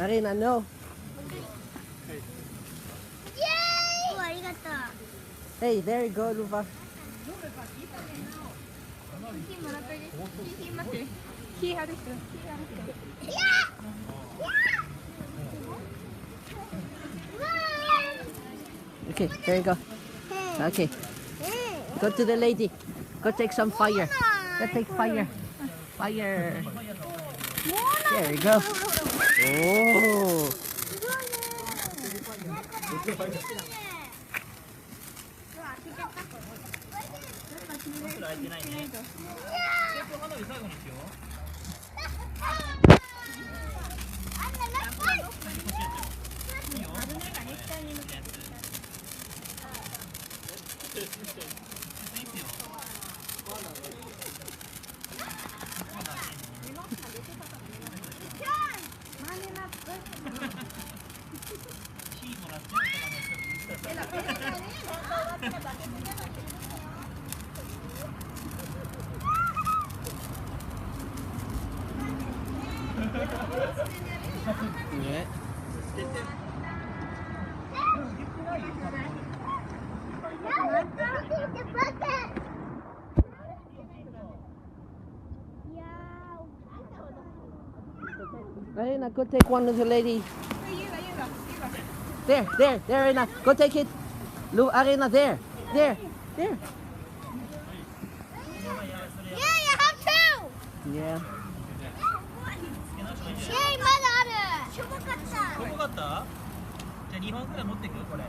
Arena, no. Yay! Oh, arigato. Hey, there you go, Luva. Okay, there you go. Okay, go to the lady. Go take some fire. Go take fire. Fire. There you go. Oh. Yeah. Arena, go take one of the lady. There, Arena. Go take it. Arena, there. Yeah, you have two! Yeah. Yay, まだある。しょぼかった。しょぼかった？じゃあ2本くらい持ってくこれ。